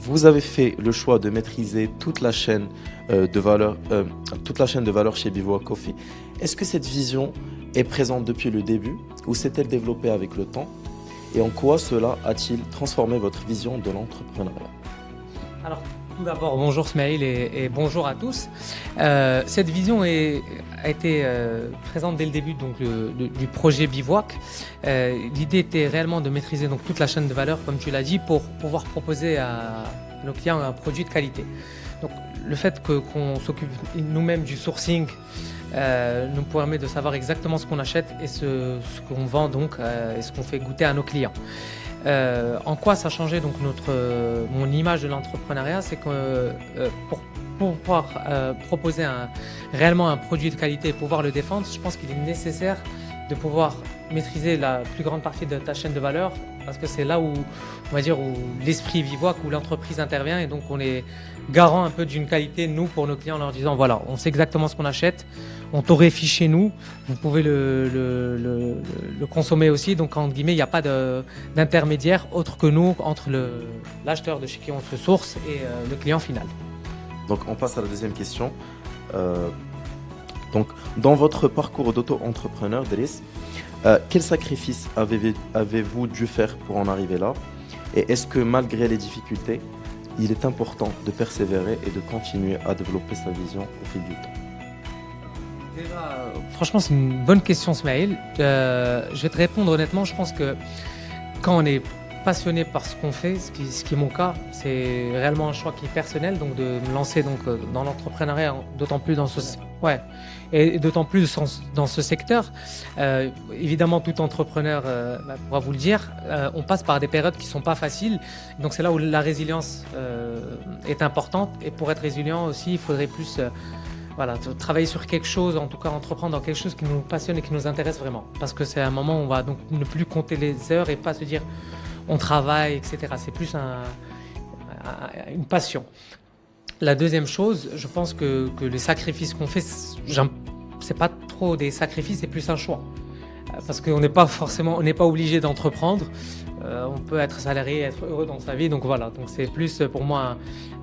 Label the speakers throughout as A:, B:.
A: Vous avez fait le choix de maîtriser toute la chaîne de valeur chez Bivouac Coffee. Est-ce que cette vision est présente depuis le début ou s'est-elle développée avec le temps? Et en quoi cela a-t-il transformé votre vision de l'entrepreneuriat?
B: Alors, tout d'abord, bonjour Smaïl et bonjour à tous. Cette vision a été présente dès le début donc, du projet Bivouac. L'idée était réellement de maîtriser donc, toute la chaîne de valeur, comme tu l'as dit, pour pouvoir proposer à nos clients un produit de qualité. Donc, le fait qu'on s'occupe nous-mêmes du sourcing nous permet de savoir exactement ce qu'on achète et ce qu'on vend donc, et ce qu'on fait goûter à nos clients. En quoi ça a changé donc mon image de l'entrepreneuriat, c'est que pour pouvoir proposer réellement un produit de qualité et pouvoir le défendre, je pense qu'il est nécessaire de pouvoir maîtriser la plus grande partie de ta chaîne de valeur, parce que c'est là où, on va dire, où l'esprit Bivouac, où l'entreprise intervient, et donc on est garant un peu d'une qualité, nous, pour nos clients, en leur disant, voilà, on sait exactement ce qu'on achète, on torréfie chez nous, vous pouvez le consommer aussi, donc entre guillemets, il n'y a pas d'intermédiaire autre que nous, entre l'acheteur de chez qui on se source et le client final.
A: Donc on passe à la deuxième question. Donc, dans votre parcours d'auto-entrepreneur, Driss, quels sacrifices avez-vous dû faire pour en arriver là? Et est-ce que malgré les difficultés, il est important de persévérer et de continuer à développer sa vision au fil du temps?
B: Déjà, franchement, c'est une bonne question, Smaïl. Je vais te répondre honnêtement. Je pense que quand on est passionné par ce qu'on fait, ce qui est mon cas, c'est réellement un choix qui est personnel, donc de me lancer donc dans l'entrepreneuriat, d'autant plus dans et d'autant plus dans ce secteur. Évidemment, tout entrepreneur pourra vous le dire, on passe par des périodes qui sont pas faciles, donc c'est là où la résilience est importante. Et pour être résilient aussi, il faudrait plus travailler sur quelque chose, en tout cas entreprendre dans quelque chose qui nous passionne et qui nous intéresse vraiment, parce que c'est un moment où on va donc ne plus compter les heures et pas se dire on travaille, etc. C'est plus une passion. La deuxième chose, je pense que les sacrifices qu'on fait, c'est pas trop des sacrifices, c'est plus un choix. Parce qu'on n'est pas obligé d'entreprendre. On peut être salarié, être heureux dans sa vie. Donc voilà, donc c'est plus pour moi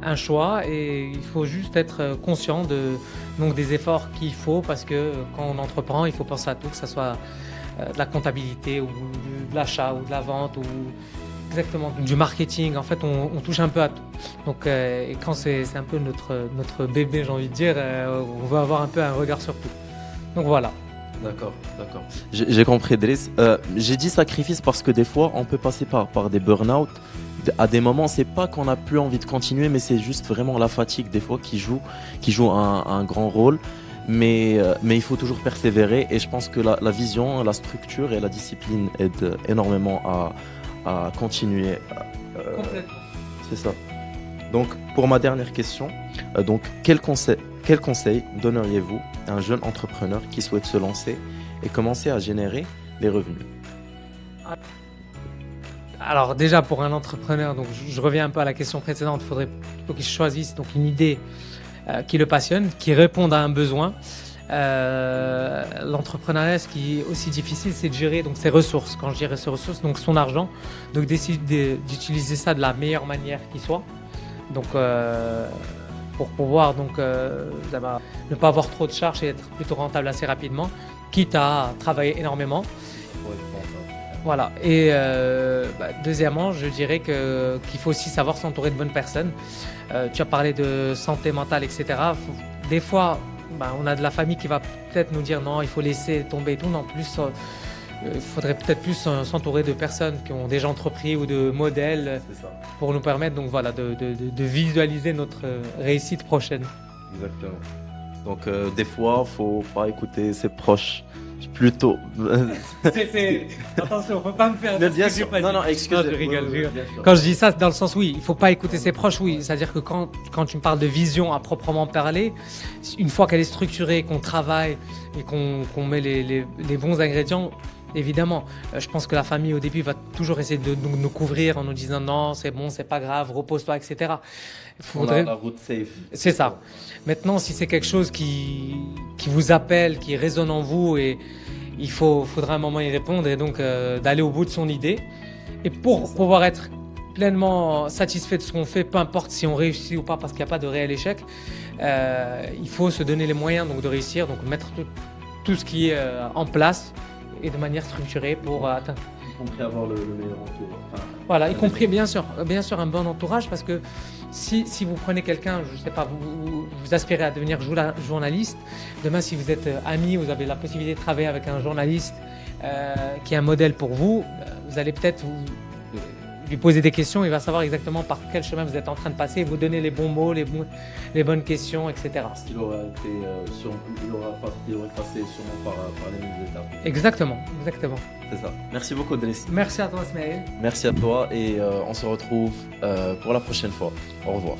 B: un choix, et il faut juste être conscient des efforts qu'il faut, parce que quand on entreprend, il faut penser à tout, que ce soit de la comptabilité ou de l'achat ou de la vente ou exactement du marketing. En fait, on touche un peu à tout. Donc, et quand c'est un peu notre bébé, j'ai envie de dire, on veut avoir un peu un regard sur tout. Donc voilà.
A: D'accord. J'ai compris, Driss. J'ai dit sacrifice parce que des fois, on peut passer par des burn-out. À des moments, c'est pas qu'on n'a plus envie de continuer, mais c'est juste vraiment la fatigue des fois qui joue un grand rôle. Mais il faut toujours persévérer, et je pense que la vision, la structure et la discipline aident énormément à continuer.
B: Complètement.
A: C'est ça. Donc, pour ma dernière question, quel conseil donneriez-vous à un jeune entrepreneur qui souhaite se lancer et commencer à générer des revenus?
B: Alors déjà, pour un entrepreneur, donc je reviens un peu à la question précédente, il faudrait plutôt qu'il choisisse donc une idée qui le passionne, qui réponde à un besoin. L'entrepreneuriat, ce qui est aussi difficile, c'est de gérer donc ses ressources. Quand je dirais ses ressources, donc son argent, donc d'essayer d'utiliser ça de la meilleure manière qui soit. Donc pour pouvoir donc ne pas avoir trop de charges et être plutôt rentable assez rapidement, quitte à travailler énormément. Voilà. Et deuxièmement, je dirais qu'il faut aussi savoir s'entourer de bonnes personnes. Tu as parlé de santé mentale, etc. Des fois, on a de la famille qui va peut-être nous dire non, il faut laisser tomber et tout. Non, plus, il faudrait peut-être plus s'entourer de personnes qui ont déjà entrepris ou de modèles pour nous permettre donc, voilà, de visualiser notre réussite prochaine.
A: Exactement. Donc des fois, il ne faut pas écouter ses proches. Plutôt.
B: Attention, faut pas me faire.
A: Mais bien sûr. Non, excusez-moi.
B: Je rigole. Quand je dis ça, c'est dans le sens oui, il faut pas écouter ses proches, oui. C'est-à-dire que quand tu me parles de vision à proprement parler, une fois qu'elle est structurée, qu'on travaille et qu'on met les bons ingrédients, évidemment. Je pense que la famille, au début, va toujours essayer de nous couvrir en nous disant non, c'est bon, c'est pas grave, repose-toi, etc.
A: On a la route safe.
B: C'est ça. Maintenant, si c'est quelque chose qui vous appelle, qui résonne en vous, et faudra un moment y répondre, et donc d'aller au bout de son idée. Et pour pouvoir être pleinement satisfait de ce qu'on fait, peu importe si on réussit ou pas, parce qu'il n'y a pas de réel échec, il faut se donner les moyens donc, de réussir, donc mettre tout ce qui est en place et de manière structurée pour atteindre.
A: Y compris avoir le meilleur entourage. Enfin,
B: voilà, y compris bien sûr un bon entourage, parce que si vous prenez quelqu'un, je sais pas, vous aspirez à devenir journaliste, demain si vous êtes ami, vous avez la possibilité de travailler avec un journaliste qui est un modèle pour vous, vous allez peut-être lui poser des questions, il va savoir exactement par quel chemin vous êtes en train de passer, vous donner les bons mots, les bonnes questions, etc.
A: Il aurait passé sûrement par les mêmes étapes.
B: Exactement.
A: C'est ça. Merci beaucoup, Driss.
B: Merci à toi, Ismaël.
A: Merci à toi et on se retrouve pour la prochaine fois. Au revoir.